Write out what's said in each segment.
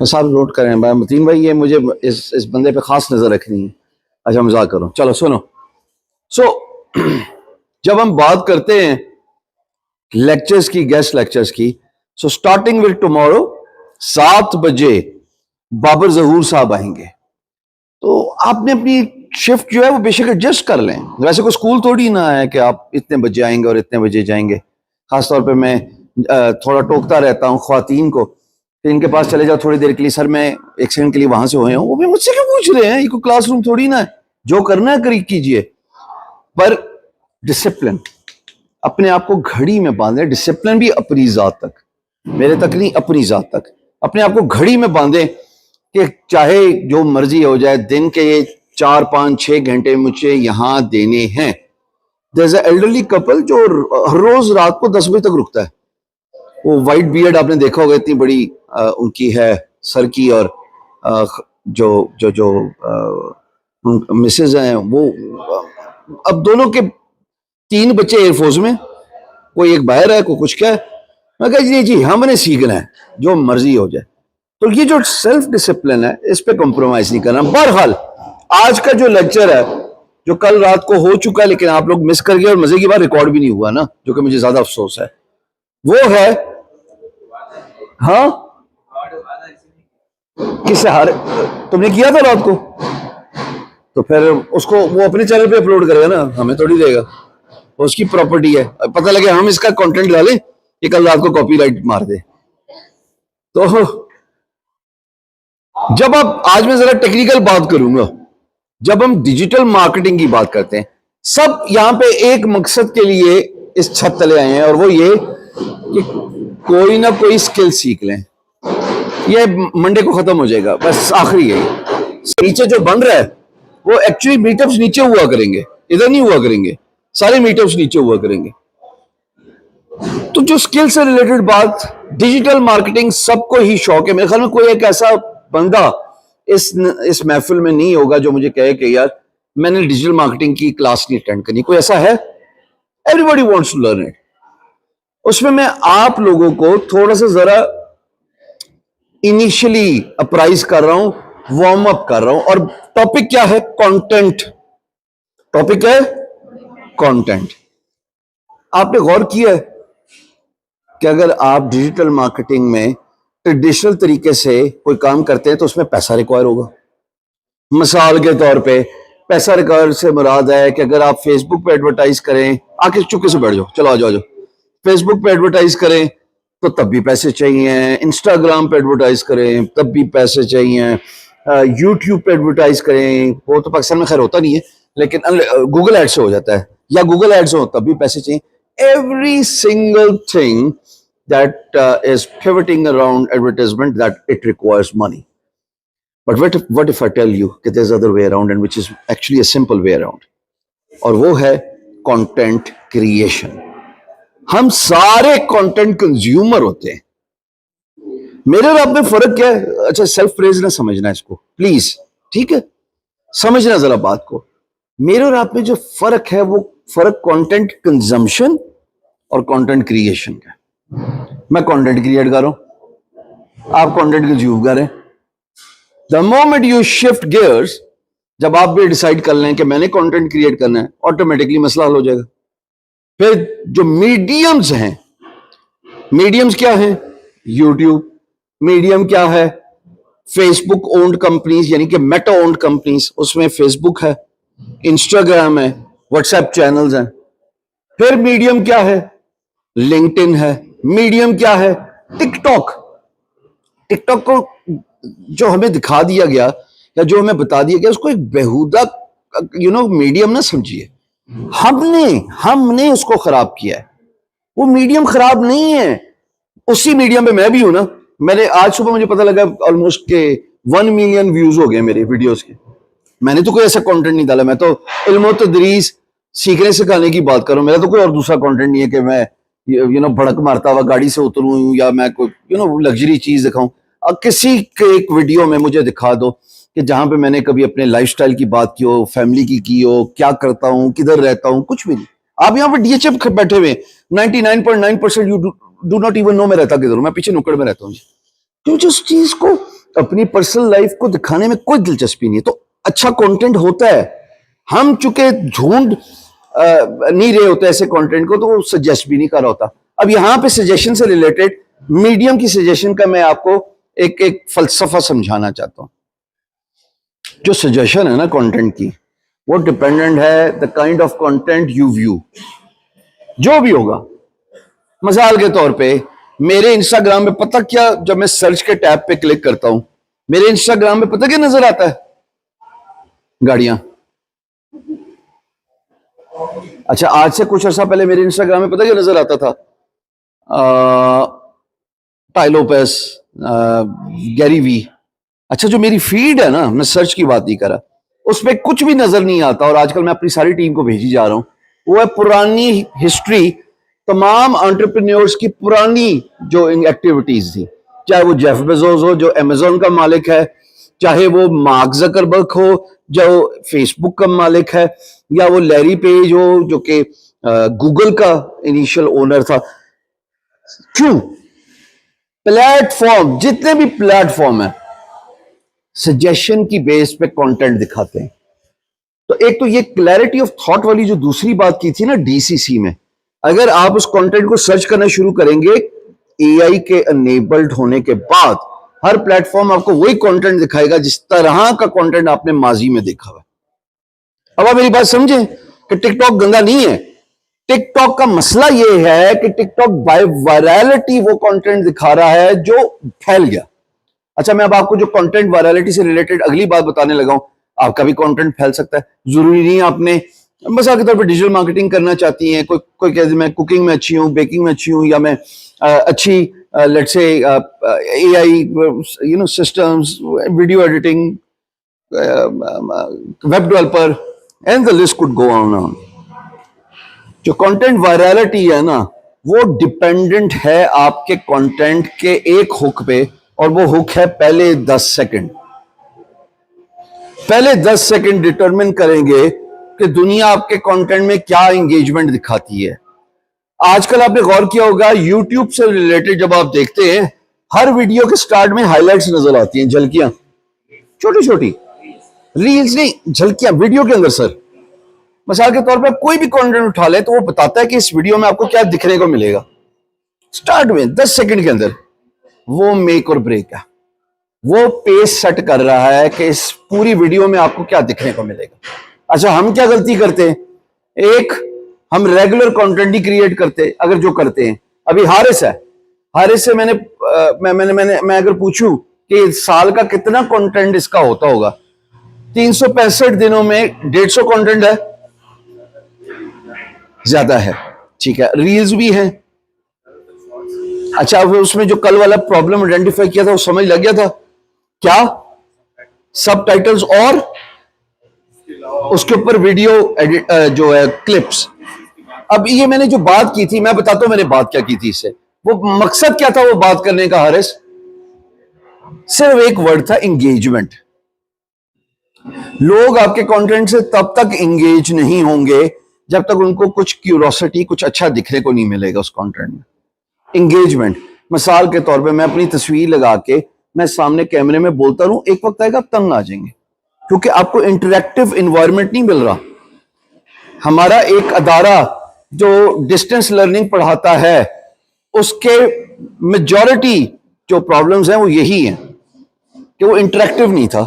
साहब नोट करें मतीन भाई, ये मुझे इस बंदे पे खास नजर रखनी है। अच्छा मजाक करो, चलो सुनो। जब हम बात करते हैं लेक्चर्स की, गेस्ट लेक्चर्स की, स्टार्टिंग विद टुमारो 7 बजे बाबर जहूर साहब आएंगे। तो आपने अपनी शिफ्ट जो है वो बेशक एडजस्ट कर लें। वैसे कोई स्कूल थोड़ी ना है कि आप इतने बजे आएंगे और इतने बजे जाएंगे। खासतौर पे मैं थोड़ा टोकता रहता हूँ ख्वातीन को कि इनके पास चले जाओ थोड़ी देर के लिए। सर मैं एक सेकंड के लिए वहां से हुए हूँ। वो भी मुझसे क्यों पूछ रहे हैं? ये कोई क्लासरूम थोड़ी ना है। जो करना है करी कीजिए, पर डिसिप्लिन, अपने आप को घड़ी में बांधे। डिसिप्लिन भी अपनी जात तक, मेरे तक नहीं, अपनी जात तक अपने आप को घड़ी में बांधे कि चाहे जो मर्जी हो जाए, दिन के 4, 5, 6 घंटे मुझे यहां देने हैं। There is a elderly couple जो हर रोज रात को 10 बजे तक रुकता है। वो वाइट बियर्ड आपने देखा होगा, इतनी बड़ी उनकी है सर की, और जो जो जो मिसेज हैं वो, अब दोनों के 3 बच्चे एयरफोर्स में, कोई एक बाहर है, कोई कुछ क्या है। मैं कहा जी हमने सीखना है, जो मर्जी हो जाए। तो ये जो सेल्फ डिसिप्लिन है, इस पे कॉम्प्रोमाइज नहीं करना। बहरहाल आज का जो लेक्चर है, जो कल रात को हो चुका है लेकिन आप लोग मिस कर गए, और मजे की बात रिकॉर्ड भी नहीं हुआ ना, जो कि मुझे ज्यादा अफसोस है, वो है, हाँ किससे हारे? तुमने किया था रात को, तो फिर उसको वो अपने चैनल पे अपलोड करेगा ना, हमें थोड़ी देगा। उसकी प्रॉपर्टी है। पता लगे हम इसका कंटेंट डालें, ये कल रात को कॉपीराइट मार दे। तो जब आप, आज मैं जरा टेक्निकल बात करूंगा, जब हम डिजिटल मार्केटिंग की बात करते हैं, सब यहां पे एक मकसद के लिए इस छत तले आए हैं, और वो ये कि कोई ना कोई स्किल सीख लें। ये मंडे को खत्म हो जाएगा, बस आखिरी है। नीचे जो बन रहा है वो एक्चुअली मीटअप्स नीचे हुआ करेंगे, इधर नहीं हुआ करेंगे। सारे मीटअप्स नीचे हुआ करेंगे। तो जो स्किल से रिलेटेड बात, डिजिटल मार्केटिंग सबको ही शौक है। मेरे ख्याल में कोई एक ऐसा बंदा इस महफिल में नहीं होगा जो मुझे कहे कि यार मैंने डिजिटल मार्केटिंग की क्लास नहीं अटेंड करनी। कोई ऐसा है? Everybody wants to learn it. उसमें मैं आप लोगों को थोड़ा सा जरा इनिशियली अप्राइज कर रहा हूं, वार्म अप कर रहा हूं। और टॉपिक क्या है? कंटेंट। टॉपिक है कंटेंट। आपने गौर किया है कि अगर आप डिजिटल मार्केटिंग में ट्रेडिशनल तरीके से कोई काम करते हैं तो उसमें पैसा रिक्वायर होगा। मिसाल के तौर पे पैसा रिक्वायर से मुराद है कि अगर आप फेसबुक पे एडवर्टाइज करें, आके चुपके से बैठ जाओ, चलो आ जाओ, फेसबुक पे एडवर्टाइज करें तो तब भी पैसे चाहिए, इंस्टाग्राम पे एडवर्टाइज करें तब भी पैसे चाहिए, यूट्यूब पे एडवर्टाइज करें, वो तो पाकिस्तान में खैर होता नहीं है, लेकिन गूगल एड्स से हो जाता है, या गूगल एड्स हो तब भी पैसे चाहिए। Every single thing that is pivoting around advertisement, that it requires money. But what if I tell you that there's other way around, and which is actually a simple way around, और वो है content creation. हम सारे content consumer होते हैं। मेरे और आप में फर्क क्या है? अच्छा, सेल्फ प्रेज ना समझना इसको प्लीज, ठीक है? समझना जरा बात को। मेरे और आप में जो फर्क है वो फर्क कंटेंट कंजम्पशन और कंटेंट क्रिएशन का। मैं कंटेंट क्रिएट कर रहा हूं, आप कंटेंट कंज्यूम कर रहे हैं। The moment you shift gears, जब आप भी डिसाइड कर लें कि मैंने कंटेंट क्रिएट करना है, ऑटोमेटिकली मसला हल हो जाएगा। फिर जो मीडियम्स हैं, मीडियम्स क्या हैं? यूट्यूब। मीडियम क्या है? फेसबुक ओन्ड कंपनीज, यानी कि मेटा ओन्ड कंपनीज, उसमें फेसबुक है, इंस्टाग्राम है, व्हाट्सएप चैनल्स हैं। फिर मीडियम क्या है? लिंक्डइन है। मीडियम क्या है? टिकटॉक। टिकटॉक को जो हमें दिखा दिया गया या जो हमें बता दिया गया, उसको एक बेहुदा मीडियम ना समझिए। हमने उसको खराब किया है। वो मीडियम खराब नहीं है, उसी मीडियम पे मैं भी हूं ना। मैंने आज सुबह मुझे पता लगा ऑलमोस्ट के 1 मिलियन व्यूज हो गए मेरे वीडियोस के। मैंने तो कोई ऐसा कंटेंट नहीं डाला, मैं तो इल्म तदरीस, सीखने सिखाने की बात करूं। मेरा तो कोई और दूसरा कंटेंट नहीं है कि मैं भड़क मारता हुआ गाड़ी से उतरूं या मैं कोई लग्जरी चीज दिखाऊं। किसी के एक वीडियो में मुझे दिखा दो कि जहां पे मैंने कभी अपने लाइफस्टाइल की बात की हो, फैमिली की हो, क्या करता हूं, किधर रहता हूं, कुछ भी नहीं। आप यहाँ पे डीएचएफ बैठे हुए 99.9% डू नॉट इवन नो मैं रहता किधर हूं, मैं पीछे नुक्कड़ में रहता हूँ। क्यों? जिस चीज को अपनी पर्सनल लाइफ को दिखाने में कोई दिलचस्पी नहीं है, तो अच्छा कंटेंट होता है। हम चूंकि ढूंढ नहीं रहे होते ऐसे कंटेंट को, तो वो सजेस्ट भी नहीं कर रहा होता। अब यहां पे सजेशन से रिलेटेड मीडियम की सजेशन का मैं आपको एक एक फलसफा समझाना चाहता हूं। जो सजेशन है ना कंटेंट की, वो डिपेंडेंट है the kind of content you view. जो भी होगा, मिसाल के तौर पे मेरे इंस्टाग्राम में पता क्या, जब मैं सर्च के टैब पे क्लिक करता हूं, मेरे इंस्टाग्राम में पता क्या नजर आता है? गाड़ियां। अच्छा, आज से कुछ अर्सा पहले मेरे इंस्टाग्राम में पता क्या नजर आता था? टाइलोपेस, गैरी वी। अच्छा, जो मेरी फीड है ना, मैं सर्च की बात नहीं कर रहा, उसमें कुछ भी नजर नहीं आता। और आजकल मैं अपनी सारी टीम को भेजी जा रहा हूं, वो है पुरानी हिस्ट्री, तमाम एंटरप्रेन्योर्स की पुरानी जो एक्टिविटीज थी। चाहे वो जेफ बेजोस हो जो अमेजोन का मालिक है, चाहे वो मार्क जकरबर्ग हो जो फेसबुक का मालिक है, या वो लैरी पेज हो जो कि गूगल का इनिशियल ओनर था। क्यों? प्लेटफॉर्म, जितने भी प्लेटफॉर्म है, सजेशन की बेस पे कंटेंट दिखाते हैं। तो एक तो ये क्लैरिटी ऑफ थॉट वाली जो दूसरी बात की थी ना डीसीसी में, अगर आप उस कंटेंट को सर्च करना शुरू करेंगे एआई के अनेबल्ड होने के बाद, हर प्लेटफॉर्म आपको वही कंटेंट दिखाएगा जिस तरह का कंटेंट आपने माजी में देखा हुआ। अब आप मेरी बात समझें कि टिकटॉक गंदा नहीं है। टिकटॉक का मसला यह है कि टिकटॉक बाय वायरलिटी वो कंटेंट दिखा रहा है जो फैल गया। अच्छा, मैं अब आपको जो कंटेंट वायरलिटी से रिलेटेड अगली बात बताने लगा हूं, आपका भी कंटेंट फैल सकता है। जरूरी नहीं आपने मिसाल के तौर पर डिजिटल मार्केटिंग करना चाहती हैं, कोई कहते मैं कुकिंग में अच्छी हूं, बेकिंग में अच्छी हूं, या मैं अच्छी let's say AI systems, video editing, web developer, and the list could go on. जो कंटेंट वायरलिटी है ना, वो डिपेंडेंट है आपके कंटेंट के एक हुक पे, और वो हुक है पहले 10 सेकंड। पहले 10 सेकंड डिटरमिन करेंगे कि दुनिया आपके कंटेंट में क्या एंगेजमेंट दिखाती है। आजकल आपने गौर किया होगा, यूट्यूब से रिलेटेड जब आप देखते हैं, हर वीडियो के स्टार्ट में हाइलाइट्स नजर आती हैं, झलकियां, छोटी छोटी रील्स नहीं, झलकियां वीडियो के अंदर। सर, मिसाल के तौर पे कोई भी कंटेंट उठा ले तो वो बताता है कि इस वीडियो में आपको क्या दिखने को मिलेगा। स्टार्ट में 10 सेकंड के अंदर वो मेक और ब्रेक है, वो पेस सेट कर रहा है कि इस पूरी वीडियो में आपको क्या दिखने को मिलेगा। अच्छा, हम क्या गलती करते हैं? एक, हम रेगुलर कंटेंट ही क्रिएट करते, अगर जो करते हैं। अभी हारिस है, हारिस से मैं अगर पूछूं कि साल का कितना कंटेंट इसका होता होगा, 365 दिनों में 150 कंटेंट है, ज्यादा है। ठीक है, रील्स भी हैं। अच्छा, उसमें जो कल वाला प्रॉब्लम आइडेंटिफाई किया था वो समझ लग गया था क्या? सबटाइटल्स और उसके ऊपर वीडियो एडिट जो है क्लिप्स। अब ये मैंने जो बात की थी, मैं बताता हूं मैंने बात क्या की थी इससे। वो मकसद क्या था वो बात करने का हारिस? सिर्फ एक वर्ड था, एंगेजमेंट। लोग आपके कंटेंट से तब तक एंगेज नहीं होंगे जब तक उनको कुछ क्यूरोसिटी, कुछ अच्छा दिखने को नहीं मिलेगा उस कंटेंट में। एंगेजमेंट, मिसाल के तौर पे मैं अपनी तस्वीर लगा के मैं सामने कैमरे में बोलता रहूं, एक वक्त आएगा आप तंग आ जाएंगे, क्योंकि आपको इंटरैक्टिव एनवायरनमेंट नहीं मिल रहा। हमारा एक अदारा जो डिस्टेंस लर्निंग पढ़ाता है, उसके मेजॉरिटी जो प्रॉब्लम्स हैं वो यही हैं कि वो इंटरैक्टिव नहीं था।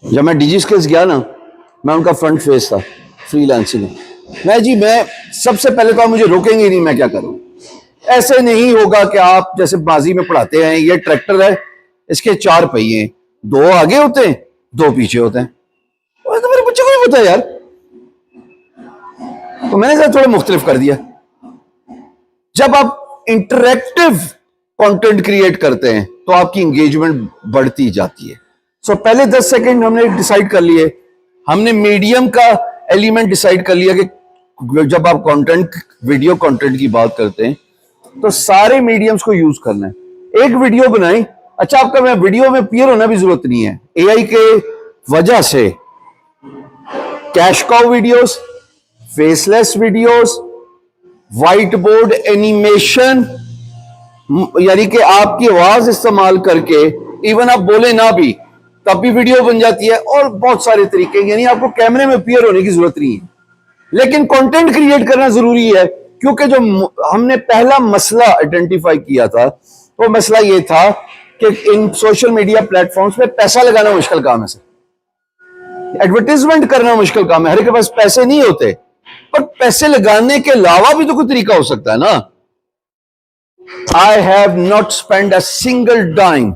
जब मैं डिजी स्किल्स गया ना, मैं उनका फ्रंट फेस था फ्रीलांसिंग में। मैं सबसे पहले तो आप मुझे रोकेंगे नहीं, मैं क्या करूं। ऐसे नहीं होगा कि आप जैसे बाजी में पढ़ाते हैं, ये ट्रैक्टर है, इसके 4 पहिए, 2 आगे होते हैं, 2 पीछे होते हैं। और तो मेरे बच्चे को नहीं पता यार, तो मैंने इसे थोड़ा मुख्तलिफ कर दिया। जब आप इंटरैक्टिव कंटेंट क्रिएट करते हैं तो आपकी एंगेजमेंट बढ़ती जाती है। सो पहले 10 सेकंड हमने डिसाइड कर लिए, हमने मीडियम का एलिमेंट डिसाइड कर लिया कि जब आप कंटेंट, वीडियो कंटेंट की बात करते हैं तो सारे मीडियम्स को यूज करना है। एक वीडियो बनाई, अच्छा आपका मैं वीडियो में पीयर होना भी जरूरत नहीं है। एआई के वजह से cash cow videos, faceless videos, white board animation, यानी कि आपकी आवाज इस्तेमाल करके इवन आप बोले ना भी तब भी वीडियो बन जाती है, और बहुत सारे तरीके, यानी आपको कैमरे में अपीयर होने की जरूरत नहीं है, लेकिन कंटेंट क्रिएट करना जरूरी है। क्योंकि जो हमने पहला मसला आइडेंटिफाई किया था, वो मसला ये था कि इन सोशल मीडिया प्लेटफॉर्म्स पे पैसा लगाना मुश्किल काम है सर, एडवर्टीजमेंट करना मुश्किल काम है, हर एक के पास पैसे नहीं होते, पर पैसे लगाने के अलावा भी तो कोई तरीका हो सकता है ना। I have not spent a single dime.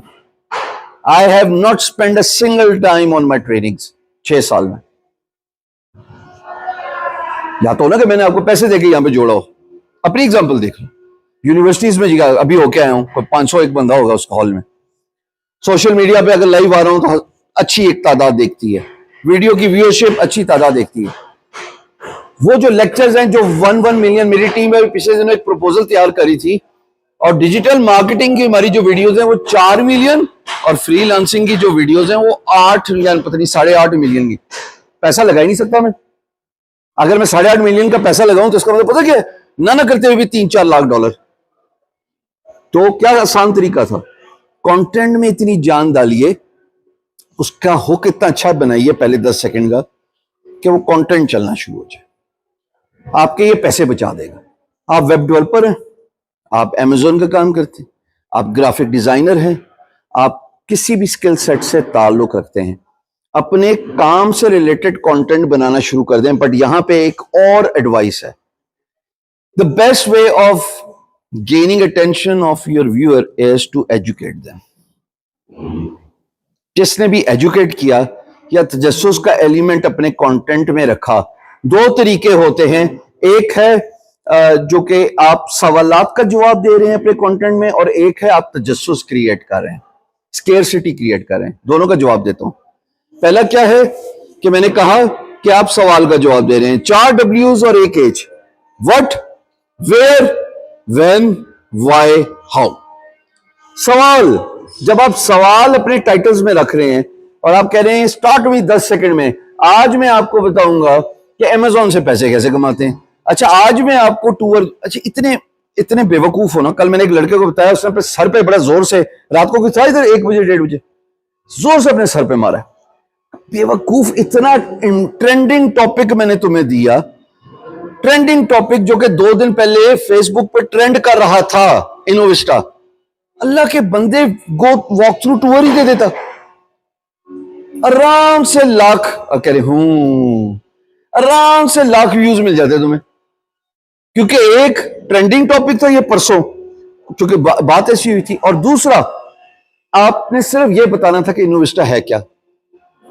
I have not spent a single dime on my trainings 6 साल में। या तो ना कि मैंने आपको पैसे देके यहां पे जोड़ा हो, अपनी एग्जांपल देख लो। यूनिवर्सिटीज में अभी होके आया हूं, कोई 500 एक बंदा होगा उस हॉल में। सोशल मीडिया पे अगर लाइव आ रहा हूं तो अच्छी एक तादाद देखती है, वीडियो की व्यूअरशिप अच्छी तादाद देखती है। वो जो लेक्चर्स हैं जो 1 मिलियन, मेरी टीम में पिछले दिनों एक प्रपोजल तैयार करी थी, और डिजिटल मार्केटिंग की हमारी जो वीडियोस हैं वो 4 मिलियन, और फ्रीलांसिंग की जो वीडियोस हैं वो 8 या पता नहीं 8.5 मिलियन की। पैसा लगा ही नहीं सकता मैं। अगर मैं 8.5 मिलियन का पैसा लगाऊं तो इसका मतलब पता क्या है, ना करते हुए भी 3-4 लाख डॉलर। तो क्या आसान तरीका था, कंटेंट में इतनी जान डालिए, उसका हुक इतना अच्छा बनाइए पहले 10 सेकंड का कि वो कंटेंट चलना शुरू हो जाए, आपके ये पैसे बचा देगा। आप वेब डेवलपर हैं, आप अमेज़न का काम करते हैं, आप ग्राफिक डिजाइनर हैं, आप किसी भी स्किल सेट से ताल्लुक रखते हैं, अपने काम से रिलेटेड कंटेंट बनाना शुरू कर दें। बट यहां पे एक और एडवाइस है, the best way of gaining attention of your viewer is to educate them. जिसने भी एजुकेट किया या तजस्सुस का एलिमेंट अपने कंटेंट में रखा, दो तरीके होते हैं। एक है जो कि आप सवालात का जवाब दे रहे हैं अपने कंटेंट में, और एक है आप तजस्सुस क्रिएट कर रहे हैं, स्केर्सिटी क्रिएट कर रहे हैं। दोनों का जवाब देता हूं। पहला क्या है कि मैंने कहा कि आप सवाल का जवाब दे रहे हैं, 4 W's और 1 H, what, where, when, why, how. सवाल, जब आप सवाल अपने टाइटल्स में रख रहे हैं और आप कह रहे हैं स्टार्ट विद 10 सेकंड में, आज मैं आपको बताऊंगा कि अमेज़न से पैसे कैसे कमाते हैं। अच्छा, आज मैं आपको टूर, अच्छा इतने बेवकूफ हो ना। कल मैंने एक लड़के को बताया, उसने अपने सर पे बड़ा जोर से, रात को कितना इधर 1 बजे 1:30 बजे जोर से अपने सर पे मारा। बेवकूफ, इतना ट्रेंडिंग टॉपिक मैंने तुम्हें दिया, ट्रेंडिंग टॉपिक जो कि 2 दिन पहले फेसबुक पे ट्रेंड कर रहा था, इनोविस्टा। अल्लाह के बंदे गो वॉक थ्रू टूर ही दे देता, आराम से लाख, कह रहे हूं, आराम से लाख व्यूज मिल जाते तुम्हें, क्योंकि एक ट्रेंडिंग टॉपिक था ये परसों, क्योंकि बात ऐसी हुई थी, और दूसरा आपने सिर्फ ये बताना था कि इनोविस्टा है क्या।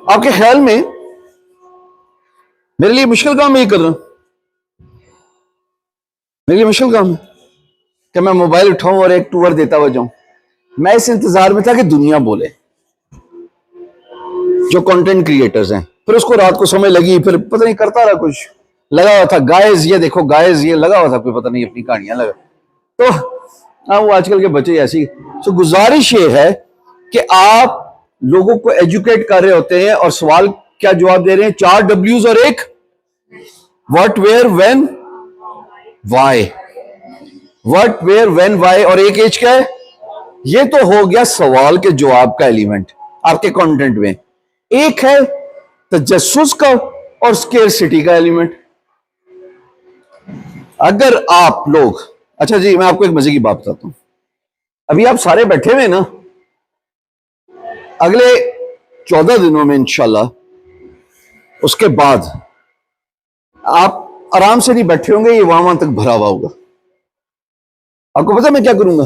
आपके ख्याल में मेरे लिए मुश्किल काम है ये कर रहा हूं? मेरे लिए मुश्किल काम है कि मैं मोबाइल उठाऊं और एक टूर देता हुआ जाऊं? मैं इस इंतजार में था कि दुनिया बोले, जो कंटेंट क्रिएटर्स हैं। फिर उसको रात को समय लगी, फिर पता नहीं करता रहा, कुछ लगा हुआ था, गाइस ये देखो, गाइस ये लगा हुआ था, कोई पता नहीं अपनी कहानियां लगा। तो हाँ, वो आजकल के बच्चे ऐसी। तो गुजारिश ये है कि आप लोगों को एजुकेट कर रहे होते हैं और सवाल क्या जवाब दे रहे हैं, 4 W's और 1 what, where, when, why. What, where, when, why और 1 H क्या है? ये तो हो गया सवाल के जवाब का एलिमेंट आपके कंटेंट में। एक है तजस्सुस का और स्केर्सिटी का एलिमेंट। अगर आप लोग, अच्छा जी, मैं आपको एक मजे की बात बताता हूं। अभी आप सारे बैठे हुए ना, अगले 14 दिनों में इंशाल्लाह, उसके बाद आप आराम से नहीं बैठे होंगे, ये वहां तक भरा हुआ होगा। आपको पता है मैं क्या करूंगा?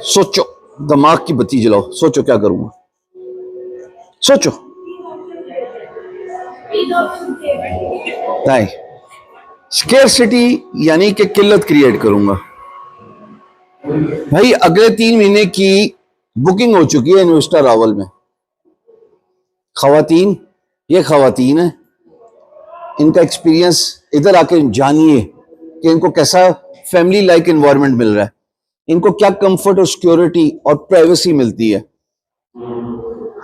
सोचो, दिमाग की बत्ती जलाओ, सोचो क्या करूंगा, सोचो। नहीं, स्केर्सिटी यानी कि किल्लत क्रिएट करूंगा। भाई अगले 3 महीने की बुकिंग हो चुकी है इन्वेस्टर रावल में। खवातीन, ये खवातीन है, इनका एक्सपीरियंस इधर आके जानिए कि इनको कैसा फैमिली लाइक एनवायरनमेंट मिल रहा है, इनको क्या कंफर्ट और सिक्योरिटी और प्राइवेसी मिलती है।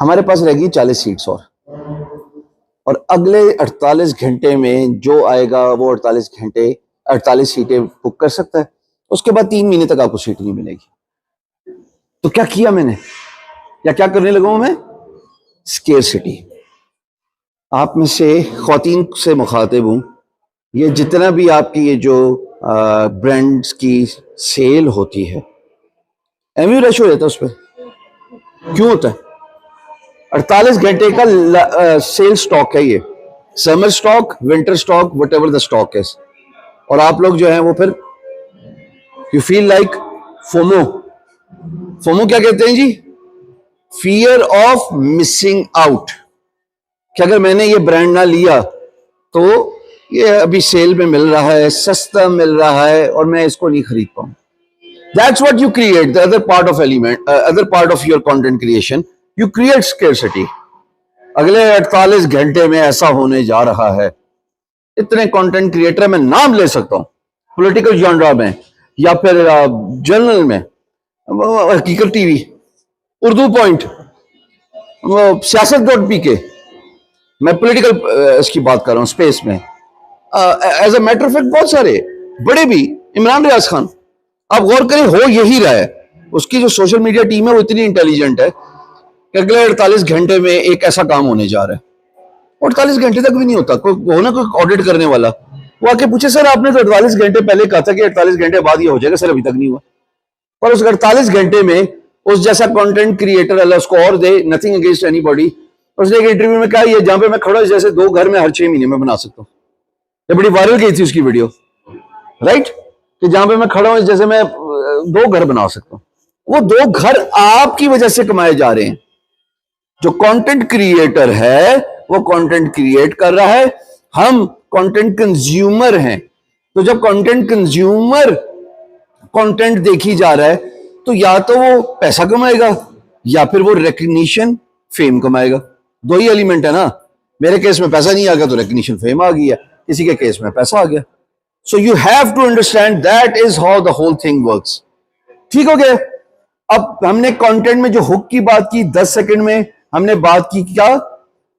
हमारे पास रहेगी 40 सीट्स और अगले 48 घंटे में जो आएगा वो 48 घंटे 48 सीटें बुक कर सकता है, उसके बाद 3 महीने तक आपको सीट नहीं मिलेगी। तो क्या किया मैंने, या क्या करने लगा हूं मैं? स्केर्सिटी। आप में से ख्वातीन से मुखातिब हूं, ये जितना भी आपकी ये जो ब्रांड्स की सेल होती है, एमयू रेशो रहता है उस पर, क्यों होता है? 48 घंटे का सेल स्टॉक है ये, summer stock, winter stock, whatever the stock है। और आप लोग जो है वो फिर you feel like FOMO. FOMO क्या कहते हैं जी? Fear of missing out. कि अगर मैंने ये ब्रांड ना लिया तो ये अभी सेल में मिल रहा है, सस्ता मिल रहा है और मैं इसको नहीं खरीद पाऊं। That's what you create. The other part of other part of your content creation, you create scarcity. अगले 48 घंटे में ऐसा होने जा रहा है, इतने कंटेंट क्रिएटर मैं नाम ले सकता हूं, पॉलिटिकल जॉनरा में या फिर जर्नल में, हकीकत टीवी, उर्दू पॉइंट, siyaasat.pk, मैं पॉलिटिकल इसकी बात कर रहा हूं स्पेस में। As a matter of fact बहुत सारे बड़े भी, इमरान रियाज खान, आप गौर करें हो यही रहा है। उसकी जो सोशल मीडिया टीम है वो इतनी इंटेलिजेंट है कि अगले 48 घंटे में एक ऐसा काम होने जा रहा है, 48 घंटे तक भी नहीं होता। कोई हो ना कोई ऑडिट करने वाला, वो आके पूछे सर आपने तो 48 घंटे पहले कहा था कि 48 घंटे बाद ये हो जाएगा, सर अभी तक नहीं हुआ। पर उस 48 घंटे में उस जैसा कंटेंट क्रिएटर अल्लाह उसको और दे, नथिंग अगेंस्ट एनीबॉडी, उसने एक इंटरव्यू में कहा ये जहां पे मैं खड़ा जैसे 2 घर में हर 6 महीने में बना सकता हूँ। ये बड़ी वायरल गई थी उसकी वीडियो, राइट, कि जहां पे मैं खड़ा हूं जैसे मैं 2 घर बना सकता हूं। वो 2 घर आपकी वजह से कमाए जा रहे हैं। जो कंटेंट क्रिएटर है वो कंटेंट क्रिएट कर रहा है, हम कंटेंट कंज्यूमर हैं। तो जब कंटेंट कंज्यूमर कंटेंट देखी जा रहा है तो या तो वो पैसा कमाएगा या फिर वो रिकग्निशन, फेम कमाएगा। 2 ही एलिमेंट है ना। मेरे केस में पैसा नहीं आ गया तो रिकग्निशन, फेम आ गया, किसी के केस में पैसा आ गया। So you have to understand that is how the whole thing works. ठीक हो गया? अब हमने कंटेंट में जो हुक की बात की, 10 सेकंड में हमने बात की क्या,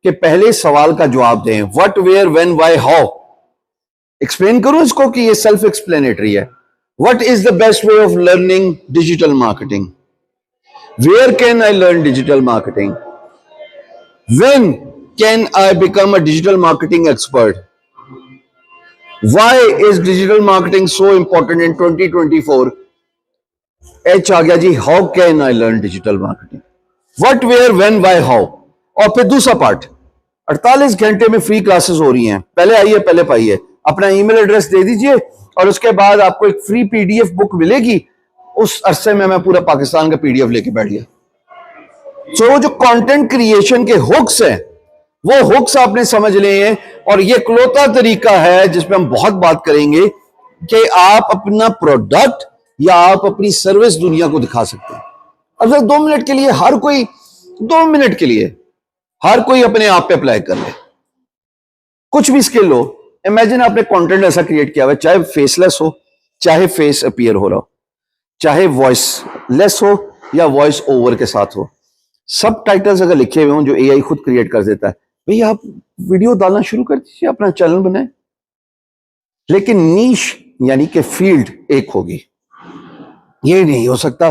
कि पहले सवाल का जवाब दें, what, where, when, why, how. Explain करूं इसको कि ये सेल्फ एक्सप्लेनेटरी है। What is the best way of learning digital marketing? Where can I learn digital marketing? When can I become a digital marketing expert? Why is digital marketing so important in 2024? H आ गया जी, how can I learn digital marketing? What, where, when, why, how? और फिर दूसरा part, 48 घंटे में free classes हो रही हैं। पहले आइए, पहले पाइए, अपना ईमेल एड्रेस दे दीजिए और उसके बाद आपको एक फ्री पीडीएफ बुक मिलेगी। उस अरसे में मैं पूरा पाकिस्तान का पीडीएफ लेके बैठ गया। सो वो जो कंटेंट क्रिएशन के हुक्स हैं, वो हुक्स आपने समझ लिए हैं। और ये इकलौता तरीका है जिसमें हम बहुत बात करेंगे कि आप अपना प्रोडक्ट या आप अपनी सर्विस दुनिया को दिखा सकते हैं। अब 2 मिनट के लिए हर कोई, 2 मिनट के लिए हर कोई अपने आप पे अप्लाई कर ले, कुछ भी स्किल हो। इमेजिन आपने कंटेंट ऐसा क्रिएट किया हुआ, चाहे फेसलेस हो, चाहे फेस अपीयर हो रहा हो, चाहे वॉइस लेस हो या वॉइस ओवर के साथ हो, सब टाइटल्स अगर लिखे हुए हों जो एआई खुद क्रिएट कर देता है, भैया आप वीडियो डालना शुरू कर दीजिए, अपना चैनल बनाए। लेकिन नीश यानी कि फील्ड एक होगी। ये नहीं हो सकता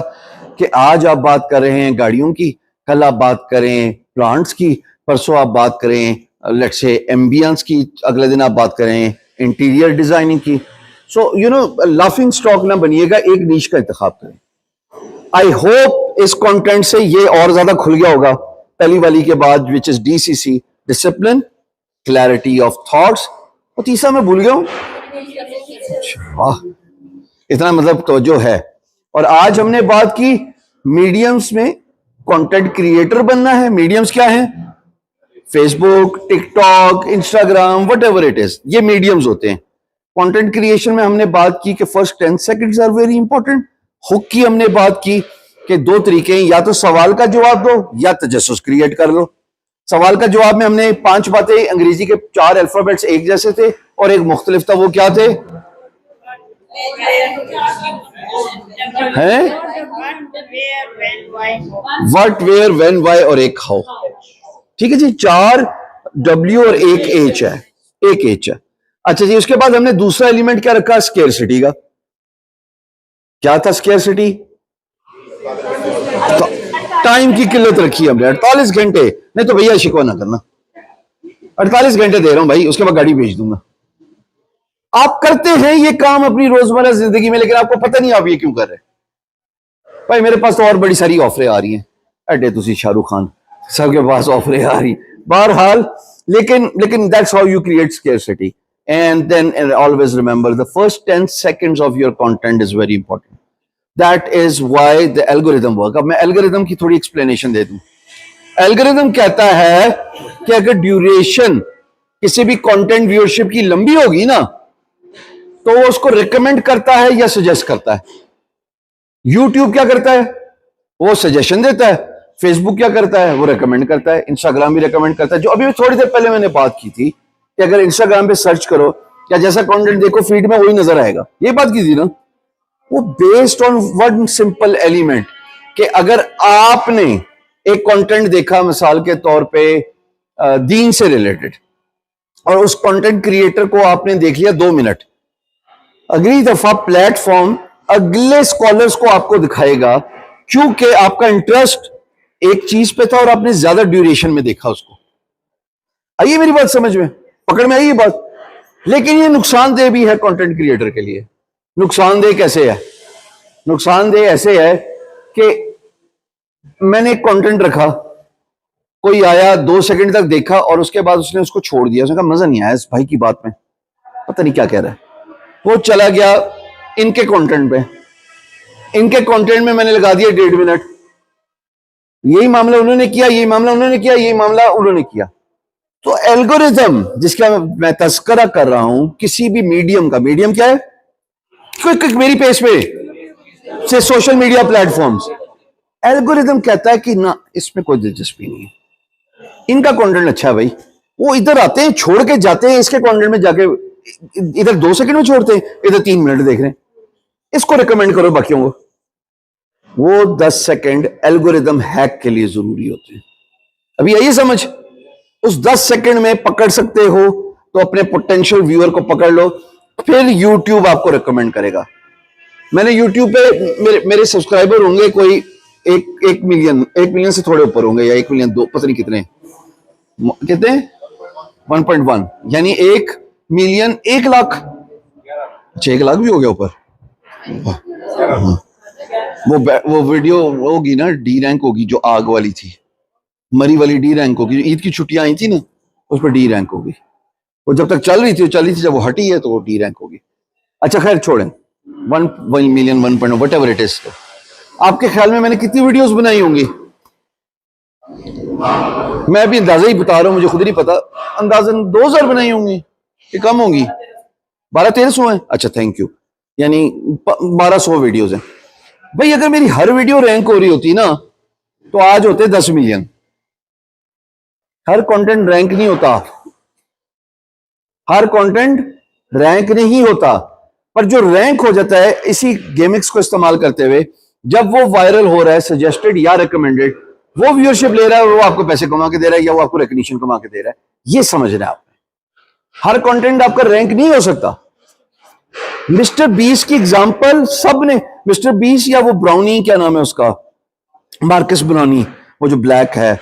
कि आज आप बात कर रहे हैं गाड़ियों की, कल आप बात करें प्लांट्स की, परसों आप बात करें लेट्स से एम्बियंस की, अगले दिन आप बात करें इंटीरियर डिजाइनिंग की। So you know laughing stock ना बनिएगा, एक नीश का इंतखाब करें। आई होप इस कंटेंट से ये और ज्यादा खुल गया होगा पहली वाली के बाद, which is DCC, discipline, clarity of thoughts, और तीसरा मैं भूल गया हूं। इतना मतलब तवज्जो है। और आज हमने बात की मीडियम्स में कंटेंट क्रिएटर बनना है। मीडियम्स क्या है? Facebook, TikTok, Instagram, whatever it is, ये मीडियम्स होते हैं। कंटेंट क्रिएशन में हमने बात की कि first 10 seconds are very important. Hook की हमने बात की कि 2 तरीके हैं, या तो सवाल का जवाब दो या तजस्सुस क्रिएट कर लो। सवाल का जवाब में हमने 5 बातें, अंग्रेजी के 4 अल्फाबेट्स एक जैसे थे और एक मुख्तलिफ था, वो क्या थे? हैं? व्हाट, वेयर, व्हेन, व्हाई और एक हाउ। ठीक है जी, 4 W और एक H है, एक H है। अच्छा जी, उसके बाद हमने दूसरा एलिमेंट क्या रखा? स्केर्सिटी का। क्या था स्केर्सिटी? तो टाइम की किल्लत रखी हमने, 48 घंटे। नहीं तो भैया शिकवा ना करना, 48 घंटे दे रहा हूं भाई, उसके बाद गाड़ी भेज दूंगा। आप करते हैं ये काम अपनी रोजमर्रा जिंदगी में, लेकिन आपको पता नहीं आप ये क्यों कर रहे हैं। भाई मेरे पास तो और बड़ी सारी ऑफरें आ रही हैं, अड्डे तुसी शाहरुख खान, सबके पास ऑफरें आ रही। बहरहाल, लेकिन लेकिन that's how you create scarcity. And then always remember the first 10 seconds of your content is very important. That is why the algorithm work. अब मैं एल्गोरिथम की थोड़ी एक्सप्लेनेशन दे दूं। एल्गोरिथम कहता है कि अगर ड्यूरेशन किसी भी कंटेंट व्यूअरशिप की लंबी होगी ना, तो वो उसको रिकमेंड करता है या सजेस्ट करता है। यूट्यूब क्या करता है? वो सजेशन देता है। फेसबुक क्या करता है? वो रिकमेंड करता है। इंस्टाग्राम भी रिकमेंड करता है। जो अभी थोड़ी देर पहले मैंने बात की थी कि अगर इंस्टाग्राम पे सर्च करो या जैसा कंटेंट देखो फीड में वही नजर आएगा, ये बात की थी ना। वो based on one simple element कि अगर आपने एक कंटेंट देखा मिसाल के तौर पे दीन से रिलेटेड, और उस कंटेंट क्रिएटर को आपने देख लिया 2 मिनट, अगली दफा प्लेटफॉर्म अगले स्कॉलर्स को आपको दिखाएगा, क्योंकि आपका इंटरेस्ट एक चीज पे था और आपने ज्यादा ड्यूरेशन में देखा उसको। आइए मेरी बात समझ में, पकड़ में आई ये बात। लेकिन ये नुकसानदेह भी है कंटेंट क्रिएटर के लिए। नुकसानदेह कैसे है? नुकसानदेह ऐसे है कि मैंने एक कंटेंट रखा, कोई आया 2 सेकंड तक देखा और उसके बाद उसने उसको छोड़ दिया। उसने कहा मजा नहीं आया इस भाई की बात में, पता नहीं क्या कह रहा है। वो चला गया इनके कंटेंट पे, इनके कंटेंट में मैंने लगा दिया 1.5 मिनट। यही मामला उन्होंने किया, यही मामला उन्होंने किया, यही मामला उन्होंने किया। तो एल्गोरिथम जिसका मैं तस्करा कर रहा हूं, किसी भी मीडियम का, मीडियम क्या है? क्विक मेरी पेज पे से सोशल मीडिया प्लेटफॉर्म्स, एल्गोरिथम कहता है कि ना इसमें कोई दिलचस्पी नहीं है, इनका कंटेंट अच्छा है भाई, वो इधर आते हैं छोड़ के जाते हैं इसके कंटेंट में जाके, इधर 2 सेकंड में छोड़ते हैं, इधर 3 मिनट देख रहे हैं, इसको रिकमेंड करो बाकियों को। वो 10 सेकंड एल्गोरिथम हैक के लिए जरूरी होते हैं। अभी यही समझ, उस 10 सेकंड में पकड़ सकते हो तो अपने पोटेंशियल व्यूअर को पकड़ लो, फिर यूट्यूब आपको रिकमेंड करेगा। मैंने यूट्यूब पे मेरे सब्सक्राइबर होंगे कोई 1 मिलियन से थोड़े ऊपर होंगे, या 1 मिलियन 2, पता नहीं कितने 1.1, यानी 1 मिलियन 1 लाख, अच्छा 1 लाख भी हो गया ऊपर। वो वीडियो होगी ना, डी रैंक होगी, जो आग वाली थी, मरी वाली डी रैंक होगी, ईद की छुट्टियां आई थी ना, उस पर डी रैंक होगी। वो जब तक चल रही थी, जब वो हटी है तो वो डी रैंक होगी। अच्छा खैर छोड़ें, 1 million 1.0 what ever it is. आपके ख्याल में मैंने कितनी वीडियोस बनाई होंगी? मैं अभी अंदाजा ही बता रहा हूं, मुझे खुद नहीं पता, अंदाजन 2000 बनाई होंगी, कि कम होंगी, 1200-1300 है। अच्छा थैंक यू, यानी 1200 वीडियोस हैं। भाई अगर मेरी हर वीडियो रैंक हो रही होती ना, तो आज होते 10 मिलियन। हर कंटेंट रैंक नहीं होता, हर कंटेंट रैंक नहीं होता, पर जो रैंक हो जाता है इसी गेमिक्स को इस्तेमाल करते हुए, जब वो वायरल हो रहा है, सजेस्टेड या रिकमेंडेड, वो व्यूअरशिप ले रहा है, वो आपको पैसे कमा के दे रहा है, या वो आपको रिकग्निशन कमा के दे रहा है, ये समझना है आपने। हर कंटेंट आपका रैंक नहीं हो सकता। मिस्टर बीस की एग्जांपल सब ने, मिस्टर बीस या वो ब्राउनी, क्या नाम है उसका, मार्कस ब्राउनी, वो जो ब्लैक है,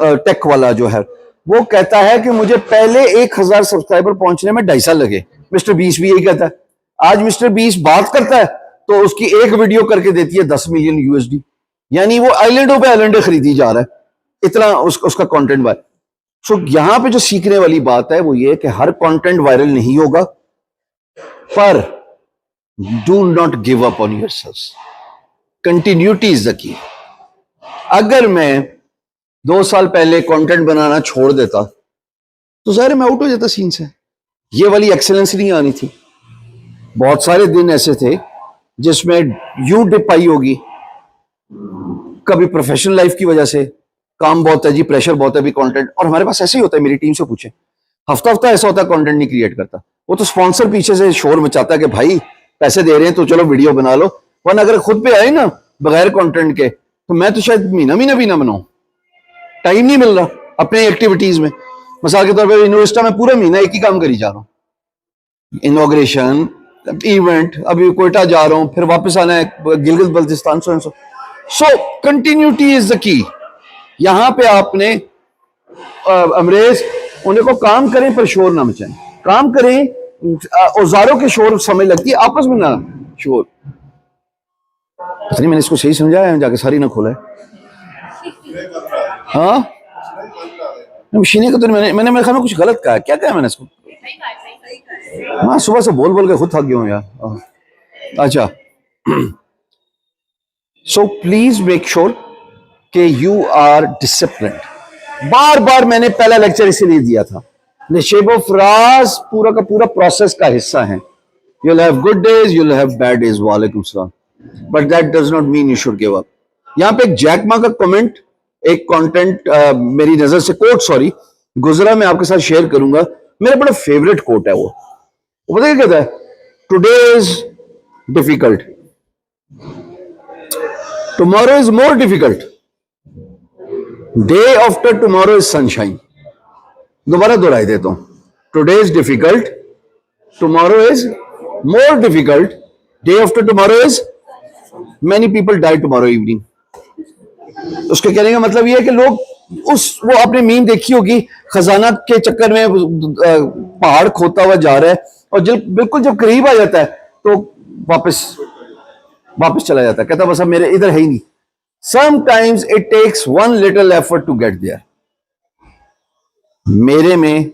टेक वाला जो है, वो कहता है कि मुझे पहले 1000 सब्सक्राइबर पहुंचने में 2.5 साल लगे। मिस्टर बीस भी यही कहता है। आज मिस्टर बीस बात करता है तो उसकी एक वीडियो करके देती है 10 मिलियन यूएसडी, यानी वो आइलैंडों पे आइलैंडे खरीदी जा रहा है, इतना उसका कंटेंट वायरल। सो यहां पे जो सीखने वाली बात है वो ये कि हर कंटेंट वायरल नहीं होगा, पर do not give up on yourself, continuity is the key. अगर मैं 2 साल पहले कंटेंट बनाना छोड़ देता तो जाहिर मैं आउट हो जाता सीन से, ये वाली एक्सेलेंस नहीं आनी थी। बहुत सारे दिन ऐसे थे जिसमें यूं डिप आई होगी, कभी प्रोफेशनल लाइफ की वजह से, काम बहुत है जी, प्रेशर बहुत है भी कंटेंट, और हमारे पास ऐसे ही होता है, मेरी टीम से पूछे, हफ्ता हफ्ता ऐसा होता है कंटेंट नहीं क्रिएट करता। वो तो स्पॉन्सर पीछे से शोर मचाता है कि भाई पैसे दे रहे हैं तो चलो वीडियो बना लो, वरना अगर खुद पे आए ना बगैर कंटेंट के, तो मैं तो शायद महीना महीना भी ना बनाऊं, टाइम नहीं मिल रहा अपने एक्टिविटीज में। मिसाल के तौर पर यूनिवर्सिटी में पूरा महीना एक ही काम करी जा रहा हूं, इनॉग्रेशन, इवेंट, अभी कोयटा जा रहा हूं, फिर वापस आना है गिलगित बल्तिस्तान, सो कंटिन्यूटी इज द की। यहां पे आपने अमरेज उन्हें को काम करें पर शोर ना मचाएं, काम करें, औजारों के शोर समझ लगती है, आपस में ना शोर। पता नहीं मैंने इसको सही समझाया है, जाके सारी ना खोला है। हाँ, मशीने का तो मैंने मेरे ख्याल में कुछ गलत कहा है, क्या कहा मैंने इसको? हाँ, सुबह से बोल बोल के खुद थक गया हूँ यार। अच्छा, सो प्लीज मेक श्योर कि यू आर डिसिप्लिन्ड। बार बार मैंने पहला लेक्चर इसीलिए दिया था, नशेबो फराज पूरा का पूरा प्रोसेस का हिस्सा है। You'll have good days, you'll have bad days, वालेकुम सलाम, but that does not mean you should give up. यहां पे एक जैकमा का कमेंट, एक कंटेंट मेरी नजर से कोट सॉरी गुजरा, मैं आपके साथ शेयर करूंगा। मेरा बड़ा फेवरेट कोट है वो पता क्या कहता है? Today is difficult, tomorrow is more difficult, day after tomorrow is sunshine. दोबारा दोहराई देता हूं, today is difficult, tomorrow is more difficult, day after tomorrow is many people die tomorrow evening। उसके कहने का मतलब ये है कि लोग वो आपने मीम देखी होगी, खजाना के चक्कर में पहाड़ खोता हुआ जा रहा है और जब बिल्कुल जब करीब आ जाता है तो वापस चला जाता है, कहता बस अब मेरे इधर है ही नहीं। Sometimes it takes one little effort to get there. मेरे में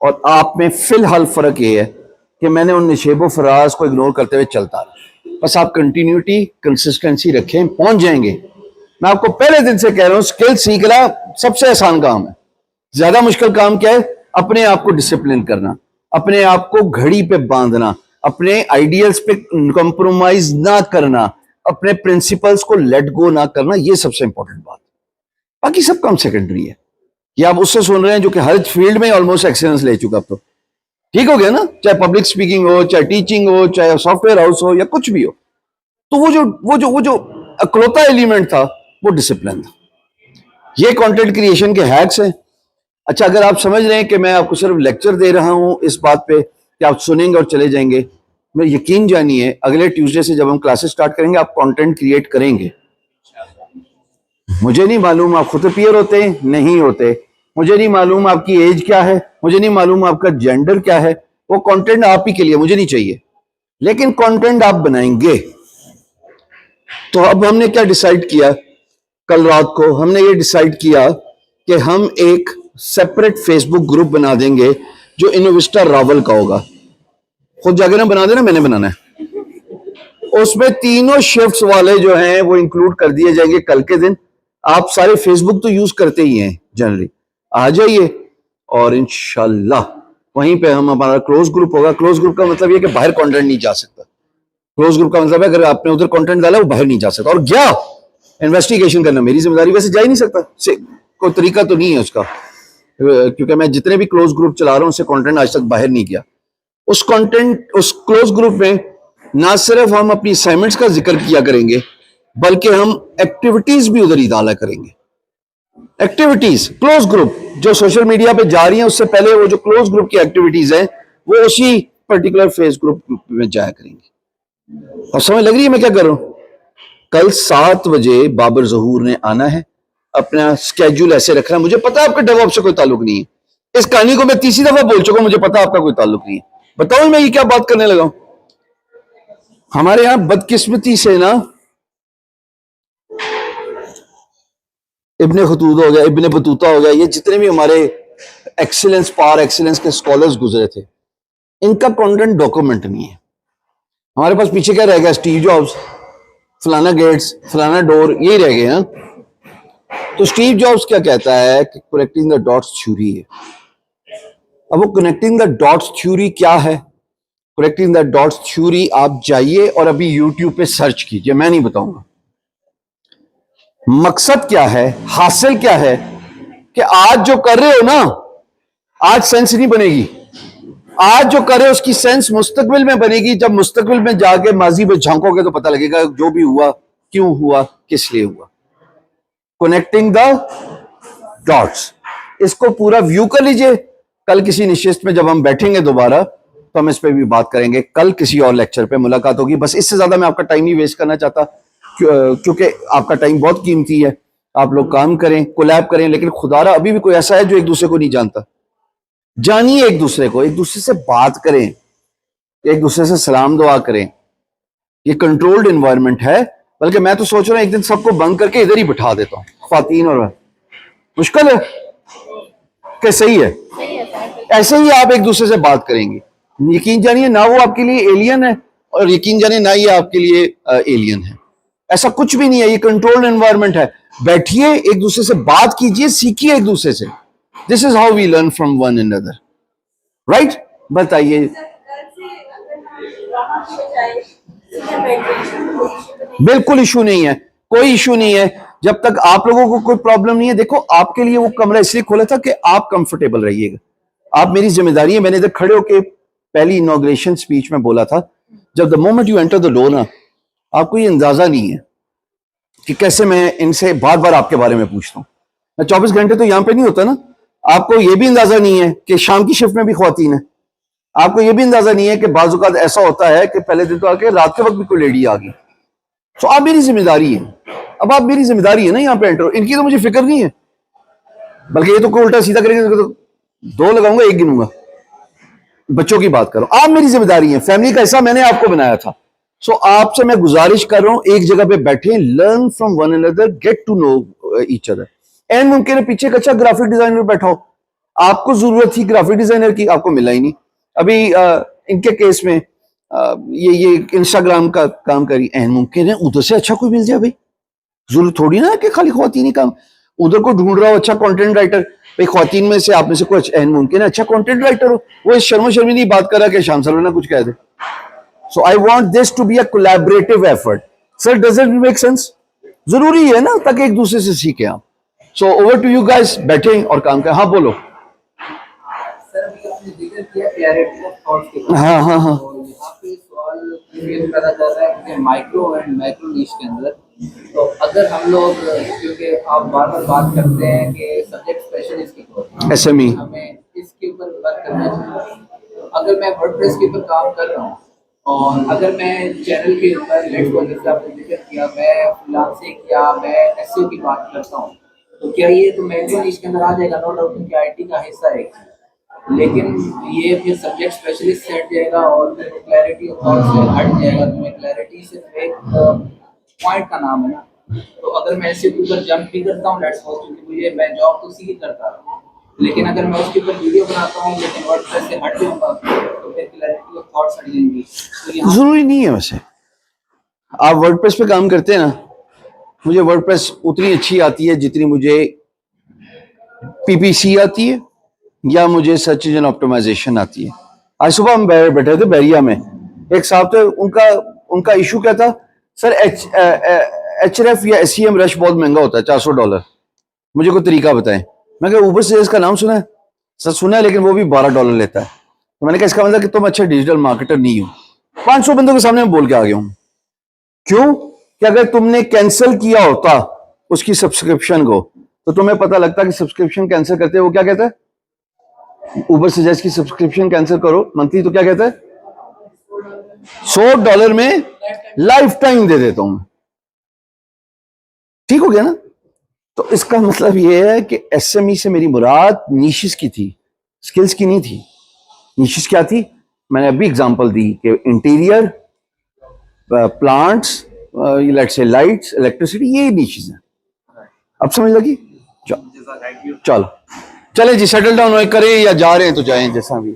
और आप में फिलहाल फर्क ये है कि मैंने उन नशेबो फराज को इग्नोर करते हुए चलता रहा। बस आप कंटिन्यूटी कंसिस्टेंसी रखें, पहुंच जाएंगे। मैं आपको पहले दिन से कह रहा हूं, स्किल सीखना सबसे आसान काम है। ज्यादा मुश्किल काम क्या है? अपने आप को डिसिप्लिन करना, अपने आप को घड़ी पे बांधना, अपने आइडियल्स पे कंप्रोमाइज ना करना, अपने प्रिंसिपल्स को लेट गो ना करना, ये सबसे इंपॉर्टेंट बात। बाकी सब काम सेकेंडरी है। ये आप उससे सुन रहे हैं जो कि हर फील्ड में ऑलमोस्ट एक्सीलेंस ले चुका। अब तो ठीक हो गया ना, चाहे पब्लिक स्पीकिंग हो, चाहे टीचिंग हो, चाहे सॉफ्टवेयर हाउस हो या कुछ भी हो। तो वो जो अकलौता एलिमेंट था वो डिसिप्लिन था। ये कंटेंट क्रिएशन के हैक्स हैं। अच्छा, अगर आप समझ रहे हैं कि मैं आपको सिर्फ लेक्चर दे रहा हूं इस बात पे कि आप सुनेंगे और चले जाएंगे, मैं यकीन जानिए अगले ट्यूसडे से जब हम क्लासेस स्टार्ट करेंगे आप कंटेंट क्रिएट करेंगे। मुझे नहीं मालूम आप खुद पीयर होते नहीं होते, मुझे नहीं मालूम आपकी एज क्या है, मुझे नहीं मालूम आपका जेंडर क्या है, वो कंटेंट आप ही के लिए, मुझे नहीं चाहिए, लेकिन कंटेंट आप बनाएंगे। तो अब हमने क्या डिसाइड किया, कल रात को हमने ये डिसाइड किया कि हम एक सेपरेट फेसबुक ग्रुप बना देंगे जो इनोविस्टा रावल का होगा। खुद जाके ना बना देना, मैंने बनाना है। उसमें तीनों शिफ्ट्स वाले जो हैं वो इंक्लूड कर दिए जाएंगे कल के दिन। आप सारे फेसबुक तो यूज करते ही हैं जनरली, आ जाइए और इंशाल्लाह वहीं पे हम हमारा क्लोज ग्रुप होगा। क्लोज ग्रुप का मतलब ये कि बाहर कंटेंट नहीं जा सकता। क्लोज ग्रुप का मतलब है अगर आपने उधर कंटेंट डाला वो बाहर नहीं जा सकता। और क्या इन्वेस्टिगेशन करना मेरी जिम्मेदारी, वैसे जा ही नहीं सकता, कोई तरीका तो नहीं है उसका, क्योंकि मैं जितने भी क्लोज ग्रुप चला रहा हूं उससे कंटेंट आज तक बाहर नहीं किया। उस क्लोज ग्रुप में ना सिर्फ हम अपनी असाइनमेंट्स का जिक्र किया करेंगे बल्कि हम एक्टिविटीज भी उधर ही डाला करेंगे। एक्टिविटीज क्लोज ग्रुप जो सोशल मीडिया पे जा रही हैं उससे पहले वो जो क्लोज ग्रुप की एक्टिविटीज हैं वो उसी पर्टिकुलर फेस ग्रुप में जाया करेंगे। और समझ लग रही है मैं क्या कर रहा हूं? कल 7 बजे बाबर जहूर ने आना है, अपना स्केड्यूल ऐसे रखना है। मुझे पता है आपका डेवऑप्स से कोई ताल्लुक नहीं है, इस कहानी को मैं तीसरी दफा बोल चुका हूं, मुझे पता आपका कोई ताल्लुक नहीं है। बताओ मैं ये क्या बात करने लगा हूं। हमारे यहां बदकिस्मती से ना इब्ने खतूत हो गया, इब्ने बतूता हो गया, ये जितने भी हमारे एक्सीलेंस पार एक्सीलेंस के स्कॉलर्स गुजरे थे, इनका कंटेंट डॉक्यूमेंट नहीं है। हमारे पास पीछे क्या रह गया? स्टीव जॉब्स, फलाना गेट्स, फलाना डोर, यही रह गए हैं। तो स्टीव जॉब्स क्या कहता है कि कनेक्टिंग द डॉट्स थ्योरी है। अब वो कनेक्टिंग द डॉट्स थ्योरी क्या है? कनेक्टिंग द डॉट्स थ्योरी आप जाइए और अभी यूट्यूब पे सर्च कीजिए, मैं नहीं बताऊंगा। मकसद क्या है, हासिल क्या है कि आज जो कर रहे हो ना, आज सेंस नहीं बनेगी। आज जो कर रहे हो उसकी सेंस मुस्तकबिल में बनेगी। जब मुस्तकबिल में जाके माजी में झांकोगे तो पता लगेगा जो भी हुआ क्यों हुआ, किस लिए हुआ। कनेक्टिंग द डॉट्स, इसको पूरा व्यू कर लीजिए। कल किसी निश्चित में जब हम बैठेंगे दोबारा तो हम इस पे भी बात करेंगे। कल किसी और लेक्चर पे मुलाकात होगी। बस इससे ज्यादा मैं आपका टाइम नहीं वेस्ट करना चाहता, क्योंकि आपका टाइम बहुत कीमती है। आप लोग काम करें, कोलैब करें, लेकिन खुदारा अभी भी कोई ऐसा है जो एक दूसरे को नहीं जानता। जानिए एक दूसरे को, एक दूसरे से बात करें, एक दूसरे से सलाम दुआ करें। ये कंट्रोल्ड एनवायरनमेंट है। बल्कि मैं तो सोच रहा हूं एक दिन सबको बंद करके इधर ही बिठा देता हूं, ख्वातीन और मुश्किल है कि सही है। ऐसे ही आप एक दूसरे से बात करेंगे। यकीन जानिए ना वो आपके लिए एलियन है, और यकीन जानिए ना ये आपके लिए एलियन है। ऐसा कुछ भी नहीं है, ये कंट्रोल्ड एनवायरनमेंट है। बैठिए, एक दूसरे से बात कीजिए, सीखिए एक दूसरे से। This is how we learn from one another, right? बताइए। बिल्कुल इशू नहीं है, कोई इशू नहीं है, जब तक आप लोगों को कोई प्रॉब्लम नहीं है। देखो, आपके लिए वो कमरा इसलिए खोला था कि आप कंफर्टेबल रहिएगा। आप मेरी जिम्मेदारी है। मैंने इधर खड़े होके पहली इनॉग्रेशन स्पीच में बोला था, जब the moment you enter the door ना, आपको ये अंदाजा नहीं है कि कैसे मैं इनसे बार बार आपके बारे में पूछता हूँ। मैं 24 घंटे तो यहां पे नहीं होता ना। आपको ये भी अंदाजा नहीं है कि शाम की शिफ्ट में भी ख्वातीन है। आपको ये भी अंदाजा नहीं है कि बाजुकात ऐसा होता है कि पहले दिन तो आके रात के वक्त भी कोई लेडी आ गई। तो आप मेरी जिम्मेदारी है। अब आप मेरी जिम्मेदारी है ना यहाँ पे एंटर। इनकी तो मुझे फिक्र नहीं है, बल्कि ये तो कोई उल्टा सीधा करेंगे तो 2 लगाऊंगा, 1 गिनूंगा। बच्चों की बात करो, आप मेरी जिम्मेदारी है। फैमिली का हिस्सा मैंने आपको बनाया था। सो आपसे मैं गुजारिश कर रहा हूं, एक जगह पे बैठे, learn from one another, get to know each other. एंड मुमकिन है पीछे एक अच्छा ग्राफिक डिजाइनर बैठा हो। आपको जरूरत थी ग्राफिक डिजाइनर की, आपको मिला ही नहीं। अभी इनके केस में ये इंस्टाग्राम का काम करी, एंड मुमकिन है उधर से अच्छा कोई मिल जाए। भाई जरूरत थोड़ी ना कि खाली ख्वातीन ही काम। उधर को ढूंढ रहा हो अच्छा कंटेंट राइटर, भाई ख्वातीन में से आप में से कोई एंड मुमकिन है अच्छा कंटेंट राइटर हो। वो इस शर्मो शर्मी नहीं बात कर रहा कि शाम सर ना कुछ कह दे। So I want this to be a collaborative effort. Sir, does it make sense? जरूरी है ना, ताकि एक दूसरे से सीखे आप। So over to you guys, बैठे और काम करें। हाँ बोलो। सर, अभी आपने जिक्र किया क्लैरिटी ऑफ थॉट्स के बारे में। हाँ हाँ हाँ। तो यहाँ पे सवाल ये करा जा रहा है कि माइक्रो एंड मैक्रो नीश के अंदर, तो अगर हम लोग, क्योंकि आप बार बार बात करते हैं कि सब्जेक्ट स्पेशलिस्ट की तौर पर SME हमें इसके ऊपर वर्क करना चाहिए। अगर मैं वर्डप्रेस के ऊपर काम कर रहा हूँ, और अगर मैं चैनल के ऊपर, लेट्स सपोज जैसे आपने जिक्र किया, मैं फ्रीलांसिंग या मैं एसईओ की बात करता हूँ, तो क्या ये तो मैक्रो नीश के अंदर आ जाएगा? नो डाउट, क्योंकि आईटी का हिस्सा है। लेकिन ये फिर सब्जेक्ट स्पेशलिस्ट से हट जाएगा और फिर क्लैरिटी ऑफ थॉट से हट जाएगा। तो मैं क्लैरिटी सिर्फ एक पॉइंट का नाम है ना। तो अगर मैं इसके ऊपर जंप भी करता हूँ, लेट्स सपोज, क्योंकि मुझे, मैं जॉब तो सीखी करता हूँ, लेकिन अगर मैं उसके ऊपर वीडियो बनाता हूँ लेकिन वर्डप्रेस से हट जाऊंगा, तो फिर क्लैरिटी ऑफ थॉट्स हट जाएंगी। तो जरूरी नहीं है। वैसे आप वर्डप्रेस पे काम करते हैं ना, मुझे वर्डप्रेस उतनी अच्छी आती है जितनी मुझे PPC आती है या मुझे सर्च इंजन ऑप्टिमाइजेशन आती है। आज सुबह हम बैठे थे बैरिया में, एक साहब थे, उनका इशू क्या था? सर, HRF या SEM रश बहुत महंगा होता है, $400। मुझे कोई तरीका बताएं। मैं कहा ऊबर से इसका नाम सुना है? सर सुना है, लेकिन वो भी $12 लेता है। तो मैंने कहा इसका मतलब कि तुम अच्छे डिजिटल मार्केटर नहीं हो। 500 बंदों के सामने मैं बोल के आ गया हूं। क्यों? कि अगर तुमने कैंसिल किया होता उसकी सब्सक्रिप्शन को, तो तुम्हें पता लगता कि सब्सक्रिप्शन कैंसिल करते हैं वो क्या कहता है? ऊबर सजेस्ट की सब्सक्रिप्शन कैंसिल करो मंथली, तो क्या कहता है? $100 में लाइफ टाइम दे देता हूं। ठीक हो गया ना? तो इसका मतलब यह है कि SME से मेरी मुराद नीशेस की थी, स्किल्स की नहीं थी। नीशेस क्या थी? मैंने अभी एग्जांपल दी कि interior, plants, let's say lights, electricity, ये नीशेस हैं। अब समझ लगी? चलो चले जी, सेटल डाउन करें या जा रहे हैं तो जाएं, जैसा भी।